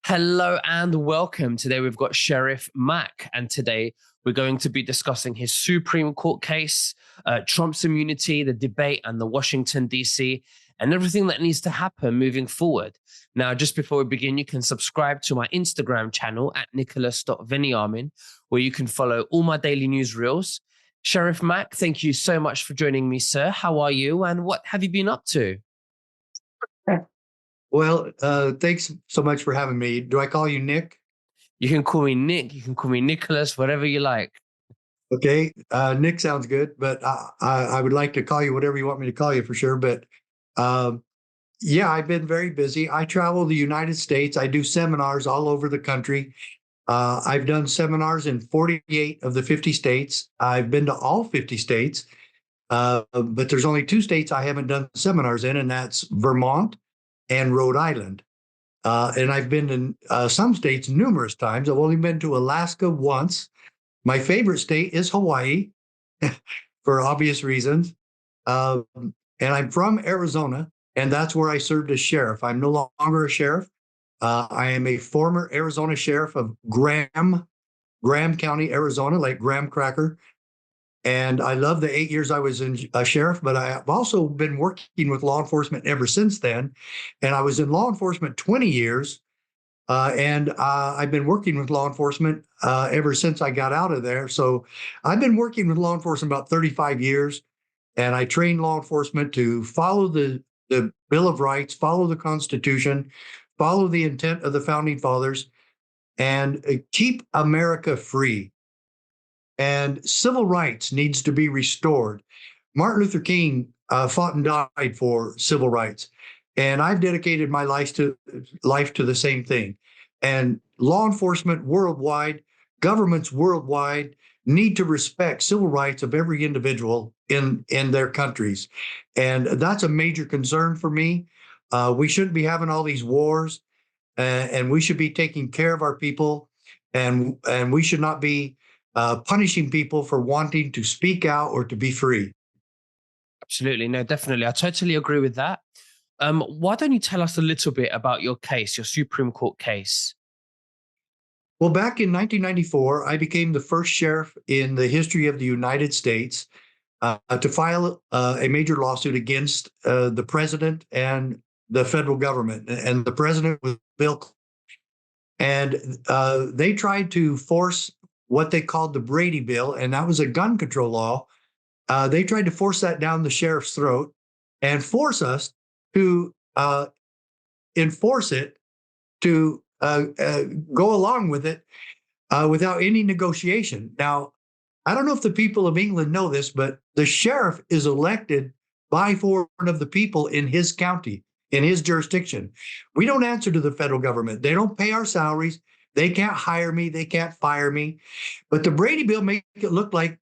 Hello and welcome. Today we've got Sheriff Mack, and today we're going to be discussing his Supreme Court case, Trump's immunity, the debate, and the Washington, D.C., and everything that needs to happen moving forward. Now, just before we begin, you can subscribe to my Instagram channel at nicholas.veniamin, where you can follow all my daily news reels. Sheriff Mack, thank you so much for joining me, sir. How are you, and what have you been up to? Well, thanks so much for having me. Do I call you Nick? You can call me Nick, you can call me Nicholas, whatever you like. Okay, Nick sounds good, but I would like to call you whatever you want me to call you for sure. But um, yeah, I've been very busy. I travel the United States. I do seminars all over the country. I've done seminars in 48 of the 50 states. I've been to all 50 states, but there's only two states I haven't done seminars in, and that's Vermont and Rhode Island. And I've been in some states numerous times. I've only been to Alaska once. My favorite state is Hawaii for obvious reasons. Um, and I'm from Arizona, and that's where I served as sheriff. I'm no longer a sheriff. I am a former Arizona sheriff of Graham County, Arizona, like graham cracker. And I love the 8 years I was in a sheriff, but I've also been working with law enforcement ever since then. And I was in law enforcement 20 years. And I've been working with law enforcement ever since I got out of there. So I've been working with law enforcement about 35 years. And I train law enforcement to follow the Bill of Rights, follow the Constitution, follow the intent of the founding fathers, and keep America free. And civil rights needs to be restored. Martin Luther King fought and died for civil rights, and I've dedicated my life to the same thing. And law enforcement worldwide, governments worldwide need to respect civil rights of every individual in their countries, and that's a major concern for me. We shouldn't be having all these wars, and we should be taking care of our people, and we should not be punishing people for wanting to speak out or to be free. Absolutely. No, definitely. I totally agree with that. Why don't you tell us a little bit about your case, your Supreme Court case? Well, back in 1994, I became the first sheriff in the history of the United States to file a major lawsuit against the president and the federal government. And the president was Bill. And they tried to force what they called the Brady Bill, and that was a gun control law. They tried to force that down the sheriff's throat and force us to enforce it, to go along with it without any negotiation. Now, I don't know if the people of England know this, but the sheriff is elected by for of the people in his county, in his jurisdiction. We don't answer to the federal government. They don't pay our salaries. They can't hire me. They can't fire me. But the Brady Bill made it look like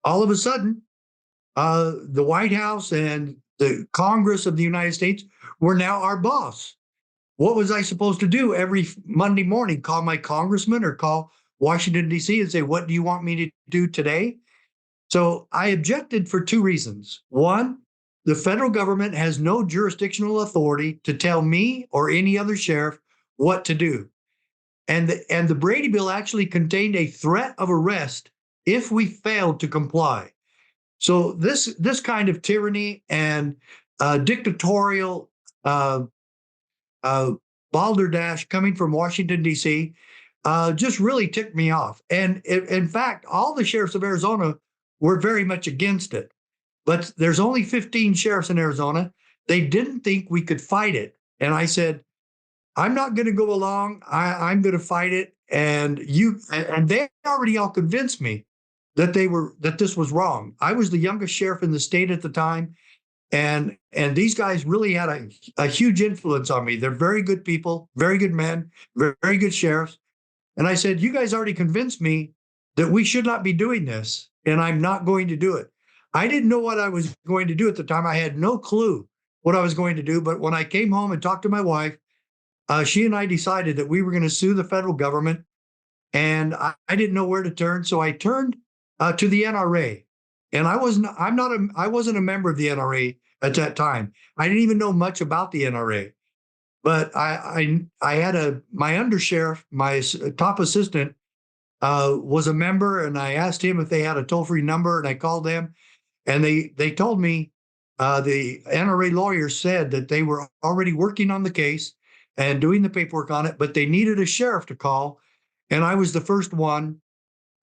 all of a sudden the White House and the Congress of the United States were now our boss. What was I supposed to do every Monday morning? Call my congressman or call Washington, D.C. and say, what do you want me to do today? So I objected for two reasons. One, the federal government has no jurisdictional authority to tell me or any other sheriff what to do. And the Brady Bill actually contained a threat of arrest if we failed to comply. So this kind of tyranny and dictatorial uh, uh, balderdash coming from Washington, D.C., just really ticked me off. And in fact, all the sheriffs of Arizona were very much against it. But there's only 15 sheriffs in Arizona. They didn't think we could fight it. And I said, I'm not going to go along. I'm going to fight it. And they already all convinced me that this was wrong. I was the youngest sheriff in the state at the time, and these guys really had a huge influence on me. They're very good people, very good men, very good sheriffs. And I said, you guys already convinced me that we should not be doing this, and I'm not going to do it. I didn't know what I was going to do at the time. I had no clue what I was going to do. But when I came home and talked to my wife, she and I decided that we were going to sue the federal government, and I didn't know where to turn. So I turned to the NRA. And I wasn't a member of the NRA at that time. I didn't even know much about the NRA. But I had my undersheriff, my top assistant, was a member, and I asked him if they had a toll-free number, and I called them, and they told me the NRA lawyer said that they were already working on the case and doing the paperwork on it, but they needed a sheriff to call, and I was the first one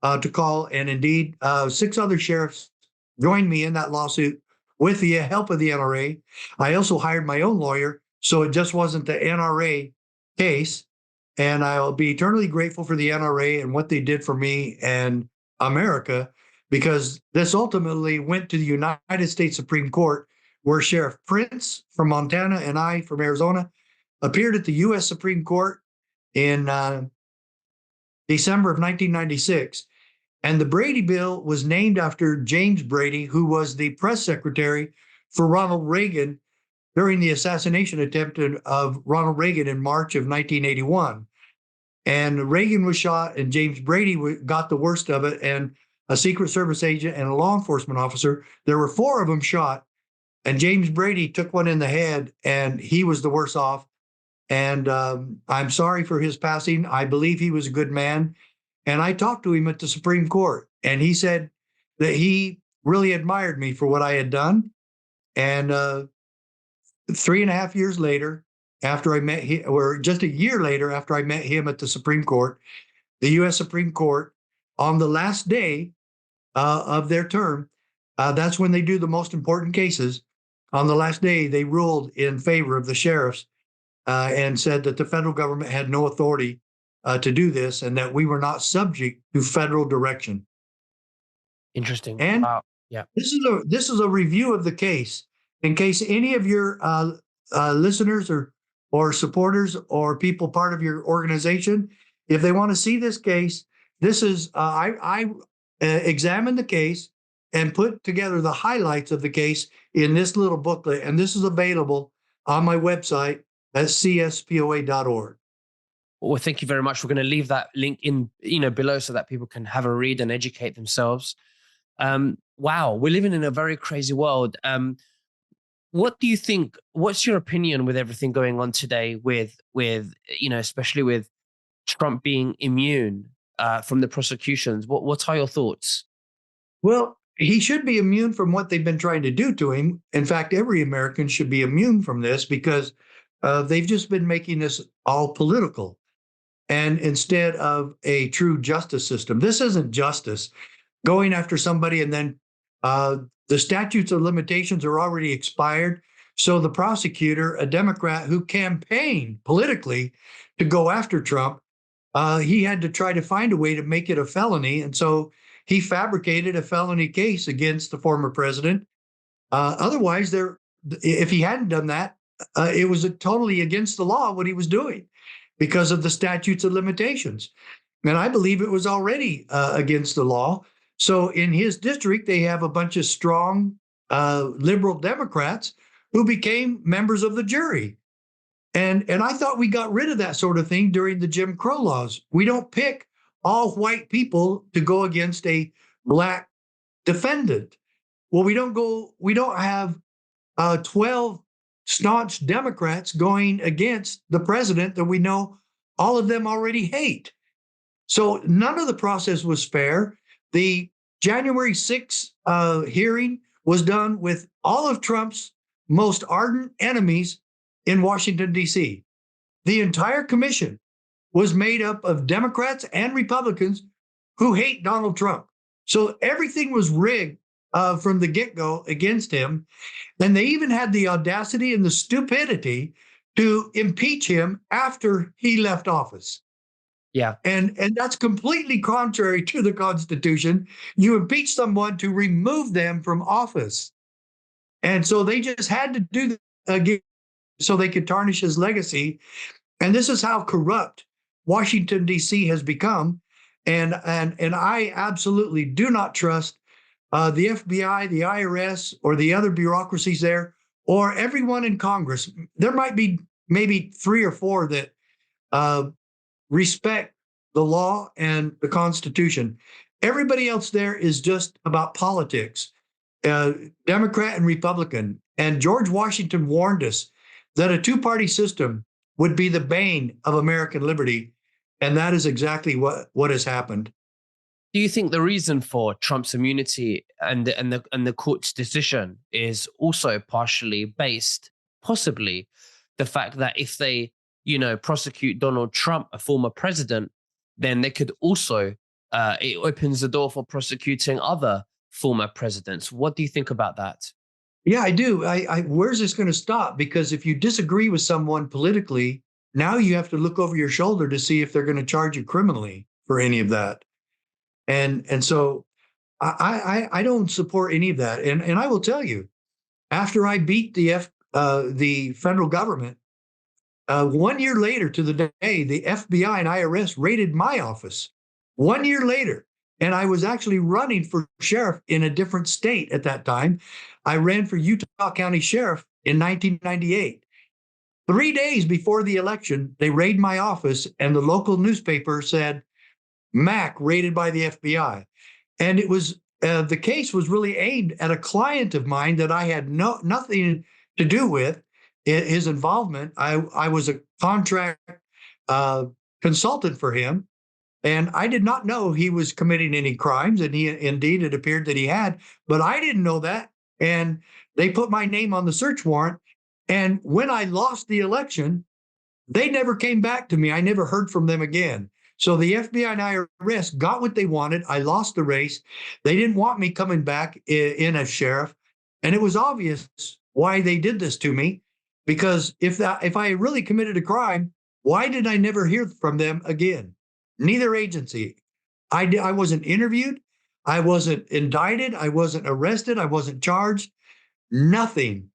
to call, and indeed, 6 other sheriffs joined me in that lawsuit with the help of the NRA. I also hired my own lawyer, so it just wasn't the NRA case. And I'll be eternally grateful for the NRA and what they did for me and America, because this ultimately went to the United States Supreme Court, where Sheriff Prince from Montana and I from Arizona appeared at the U.S. Supreme Court in December of 1996. And the Brady Bill was named after James Brady, who was the press secretary for Ronald Reagan during the assassination attempt of Ronald Reagan in March of 1981. And Reagan was shot, and James Brady got the worst of it. And a Secret Service agent and a law enforcement officer, there were 4 of them shot. And James Brady took one in the head, and he was the worst off. And I'm sorry for his passing. I believe he was a good man. And I talked to him at the Supreme Court, and he said that he really admired me for what I had done. And 3.5 years later, after I met him, or just a year later after I met him at the Supreme Court, the U.S. Supreme Court, on the last day of their term, that's when they do the most important cases. On the last day, they ruled in favor of the sheriffs and said that the federal government had no authority to do this, and that we were not subject to federal direction. Interesting. And Wow. Yeah. this is a review of the case, in case any of your listeners or supporters or people part of your organization, if they want to see this case, this is I examined the case and put together the highlights of the case in this little booklet, and this is available on my website at cspoa.org. Well, thank you very much. We're going to leave that link in, below so that people can have a read and educate themselves. Wow, we're living in a very crazy world. What do you think? What's your opinion with everything going on today? Especially with Trump being immune from the prosecutions. What are your thoughts? Well, he should be immune from what they've been trying to do to him. In fact, every American should be immune from this, because they've just been making this all political. And instead of a true justice system, this isn't justice. Going after somebody, and then the statutes of limitations are already expired. So the prosecutor, a Democrat who campaigned politically to go after Trump, he had to try to find a way to make it a felony. And so he fabricated a felony case against the former president. Otherwise, if he hadn't done that, it was totally against the law what he was doing, because of the statutes of limitations. And I believe it was already against the law. So in his district, they have a bunch of strong liberal Democrats who became members of the jury. And I thought we got rid of that sort of thing during the Jim Crow laws. We don't pick all white people to go against a black defendant. Well, we don't have 12 staunch Democrats going against the president that we know all of them already hate. So none of the process was fair. The January 6th hearing was done with all of Trump's most ardent enemies in Washington, D.C. The entire commission was made up of Democrats and Republicans who hate Donald Trump. So everything was rigged from the get-go against him. And they even had the audacity and the stupidity to impeach him after he left office. Yeah. And that's completely contrary to the Constitution. You impeach someone to remove them from office. And so they just had to do that again so they could tarnish his legacy. And this is how corrupt Washington, D.C. has become. And I absolutely do not trust the FBI, the IRS, or the other bureaucracies there, or everyone in Congress. There might be maybe 3 or 4 that respect the law and the Constitution. Everybody else there is just about politics, Democrat and Republican. And George Washington warned us that a 2-party system would be the bane of American liberty. And that is exactly what has happened. Do you think the reason for Trump's immunity and the court's decision is also partially based, possibly, the fact that if they, prosecute Donald Trump, a former president, then they could also it opens the door for prosecuting other former presidents. What do you think about that? Yeah, I do. Where's this going to stop? Because if you disagree with someone politically, now you have to look over your shoulder to see if they're going to charge you criminally for any of that. And so I don't support any of that. And I will tell you, after I beat the federal government, 1 year later to the day, the FBI and IRS raided my office. 1 year later, and I was actually running for sheriff in a different state at that time. I ran for Utah County Sheriff in 1998. 3 days before the election, they raided my office, and the local newspaper said, Mack raided by the FBI. And it was the case was really aimed at a client of mine that I had nothing to do with his involvement. I was a contract uh, consultant for him, and I did not know he was committing any crimes. And he indeed it appeared that he had, but I didn't know that. And they put my name on the search warrant. And when I lost the election, they never came back to me. I never heard from them again. So the FBI and IRS got what they wanted. I lost the race. They didn't want me coming back in as sheriff. And it was obvious why they did this to me. Because if I really committed a crime, why did I never hear from them again? Neither agency. I wasn't interviewed. I wasn't indicted. I wasn't arrested. I wasn't charged. Nothing.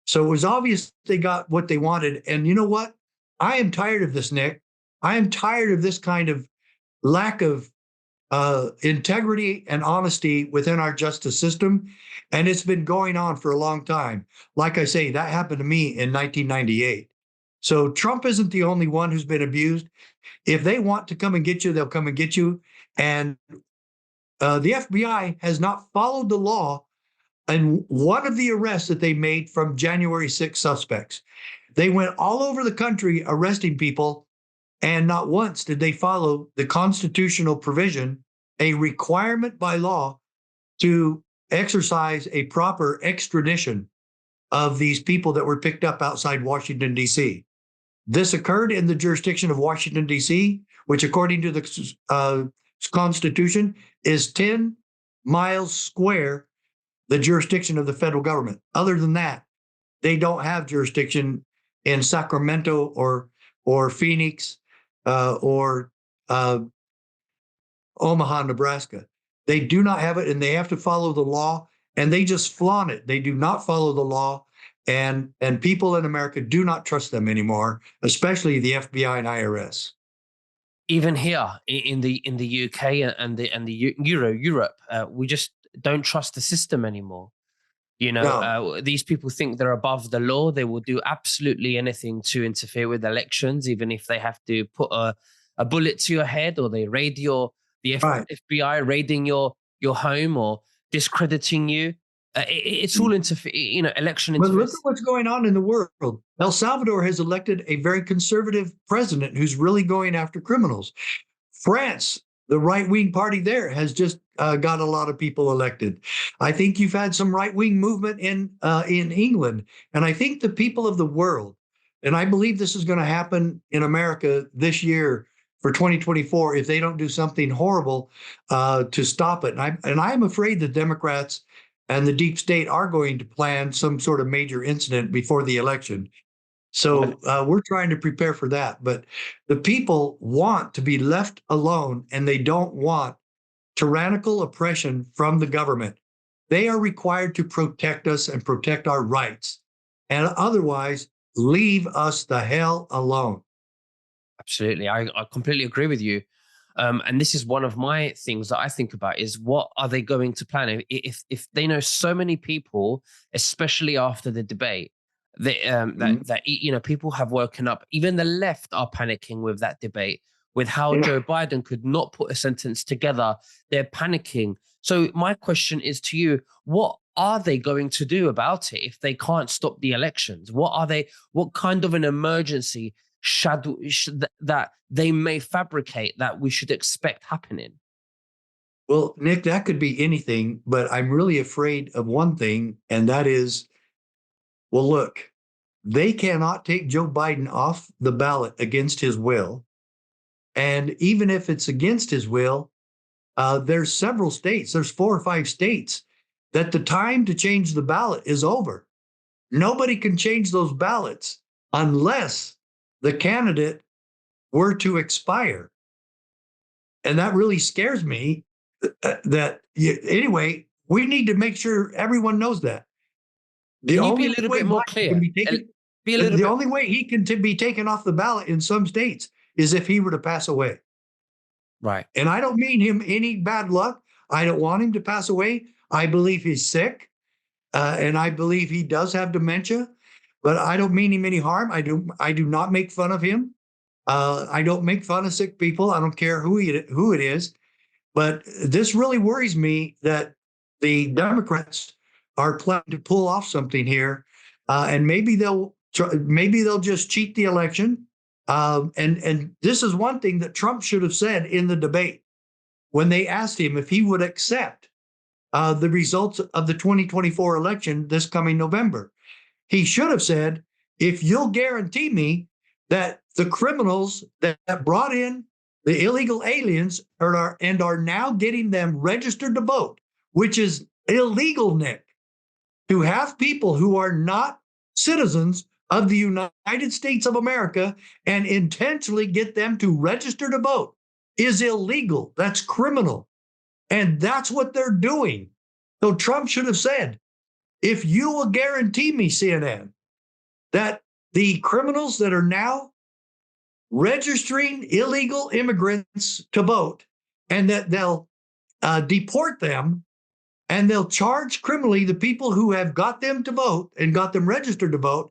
So it was obvious they got what they wanted. And you know what? I am tired of this, Nick. I am tired of this kind of lack of integrity and honesty within our justice system. And it's been going on for a long time. Like I say, that happened to me in 1998. So Trump isn't the only one who's been abused. If they want to come and get you, they'll come and get you. And the FBI has not followed the law. And one of the arrests that they made from January 6 suspects, they went all over the country arresting people, and not once did they follow the constitutional provision, a requirement by law to exercise a proper extradition of these people that were picked up outside Washington, D.C. This occurred in the jurisdiction of Washington, D.C., which, according to the Constitution, is 10 miles square, the jurisdiction of the federal government. Other than that, they don't have jurisdiction in Sacramento or Phoenix or Omaha, Nebraska. They do not have it, and they have to follow the law, and they just flaunt it. They do not follow the law, and people in America do not trust them anymore, especially the FBI and IRS. Even here in the UK and the Europe, we just don't trust the system anymore. No, These people think they're above the law. They will do absolutely anything to interfere with elections, even if they have to put a bullet to your head, or they raid right. FBI raiding your home, or discrediting you. It's all election But look at interference. what's going on in the world. El Salvador has elected a very conservative president who's really going after criminals. France, the right wing party there, has just got a lot of people elected. I think you've had some right wing movement in England, and I think the people of the world, and I believe this is going to happen in America this year for 2024 if they don't do something horrible to stop it. And I'm afraid the Democrats and the deep state are going to plan some sort of major incident before the election. So we're trying to prepare for that. But the people want to be left alone, and they don't want tyrannical oppression from the government. They are required to protect us and protect our rights. And otherwise, leave us the hell alone. Absolutely. I completely agree with you. And this is one of my things that I think about is, what are they going to plan? If they know so many people, especially after the debate, Mhm. that people have woken up. Even the left are panicking with that debate, with how Yeah. Joe Biden could not put a sentence together. They're panicking. So my question is to you: what are they going to do about it if they can't stop the elections? What kind of an emergency that they may fabricate that we should expect happening? Well, Nick, that could be anything, but I'm really afraid of one thing, and that is, well, look, they cannot take Joe Biden off the ballot against his will. And even if it's against his will, there's several states, there's 4 or 5 states that the time to change the ballot is over. Nobody can change those ballots unless the candidate were to expire. And that really scares me anyway, we need to make sure everyone knows that. The Can you be a only little way bit more Biden can clear? be taken, Be a little the bit. only way he can be taken off the ballot in some states is if he were to pass away. Right. And I don't mean him any bad luck. I don't want him to pass away. I believe he's sick, and I believe he does have dementia, but I don't mean him any harm. I do not make fun of him. I don't make fun of sick people. I don't care who it is. But this really worries me that the Democrats are planning to pull off something here, and maybe they'll just cheat the election. And this is one thing that Trump should have said in the debate when they asked him if he would accept the results of the 2024 election this coming November. He should have said, if you'll guarantee me that the criminals that brought in the illegal aliens are now getting them registered to vote, which is illegal, Nick, to have people who are not citizens of the United States of America and intentionally get them to register to vote is illegal. That's criminal. And that's what they're doing. So Trump should have said, if you will guarantee me, CNN, that the criminals that are now registering illegal immigrants to vote and that they'll deport them and they'll charge criminally the people who have got them to vote and got them registered to vote,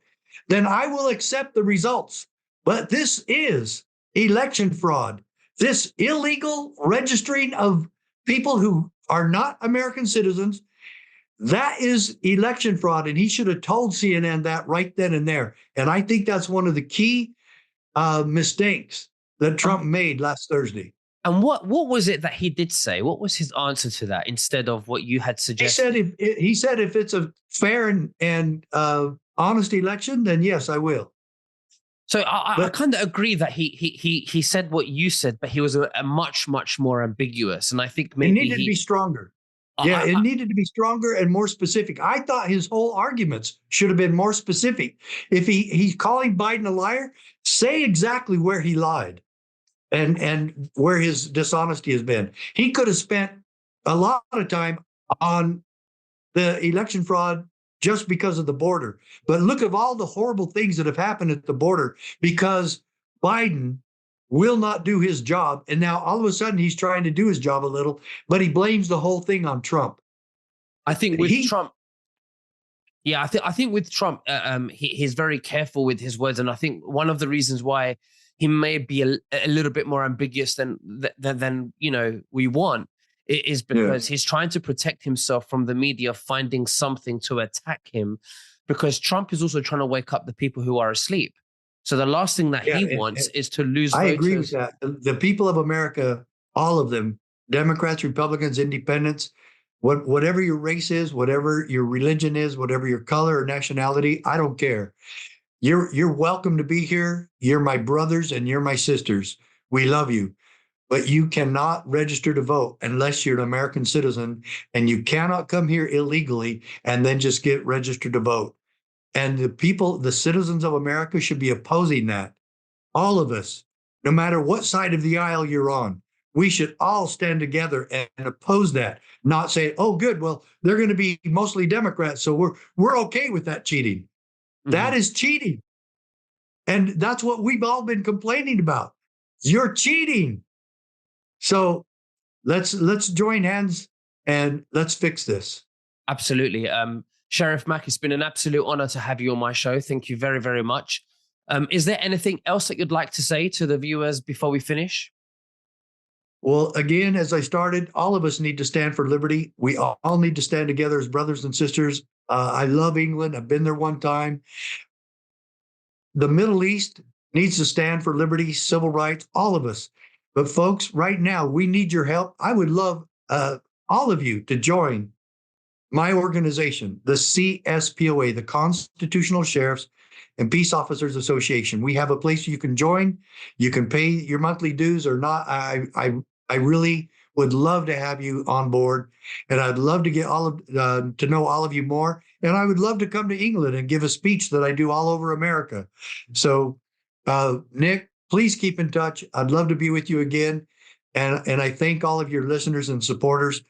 then I will accept the results. But this is election fraud. This illegal registering of people who are not American citizens, that is election fraud. And he should have told CNN that right then and there. And I think that's one of the key mistakes that Trump made last Thursday. And what was it that he did say? What was his answer to that instead of what you had suggested? He said if it's a fair and honest election, then yes, I will. So I kind of agree that he said what you said, but he was a much more ambiguous. And I think maybe it needed to be stronger. Yeah, it needed to be stronger and more specific. I thought his whole arguments should have been more specific. If he's calling Biden a liar, say exactly where he lied and where his dishonesty has been. He could have spent a lot of time on the election fraud just because of the border. But look at all the horrible things that have happened at the border because Biden will not do his job. And now all of a sudden he's trying to do his job a little, but he blames the whole thing on Trump. I think with Trump, yeah, I think with Trump, he's very careful with his words. And I think one of the reasons why he may be a little bit more ambiguous than we want is because he's trying to protect himself from the media finding something to attack him, because Trump is also trying to wake up the people who are asleep. So the last thing that he wants is to lose voters. I agree with that. The people of America, all of them, Democrats, Republicans, independents, whatever your race is, whatever your religion is, whatever your color or nationality, I don't care. You're welcome to be here. You're my brothers and you're my sisters. We love you. But you cannot register to vote unless you're an American citizen, and you cannot come here illegally and then just get registered to vote. And the citizens of America should be opposing that. All of us, no matter what side of the aisle you're on, we should all stand together and oppose that. Not say, oh, good, well, they're going to be mostly Democrats, so we're okay with that cheating. Mm-hmm. That is cheating. And that's what we've all been complaining about. You're cheating. So let's join hands and let's fix this. Absolutely. Sheriff Mack, it's been an absolute honor to have you on my show. Thank you very, very much. Is there anything else that you'd like to say to the viewers before we finish? Well, again, as I started, all of us need to stand for liberty. We all need to stand together as brothers and sisters. I love England. I've been there one time. The Middle East needs to stand for liberty, civil rights, all of us. But folks, right now, we need your help. I would love all of you to join my organization, the CSPOA, the Constitutional Sheriffs and Peace Officers Association. We have a place you can join. You can pay your monthly dues or not. I really would love to have you on board, and I'd love to get all of to know all of you more. And I would love to come to England and give a speech that I do all over America. So, Nick, please keep in touch. I'd love to be with you again, and I thank all of your listeners and supporters.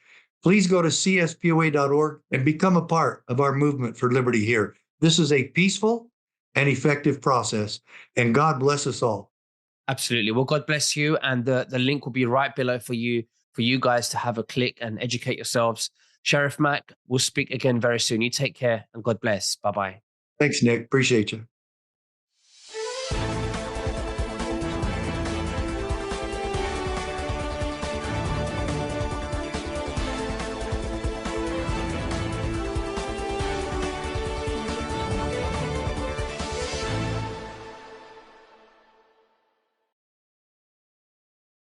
Please go to cspoa.org and become a part of our movement for liberty here. This is a peaceful and effective process, and God bless us all. Absolutely. Well, God bless you. And the link will be right below for you guys to have a click and educate yourselves. Sheriff Mack, we'll speak again very soon. You take care and God bless. Bye-bye. Thanks, Nick. Appreciate you.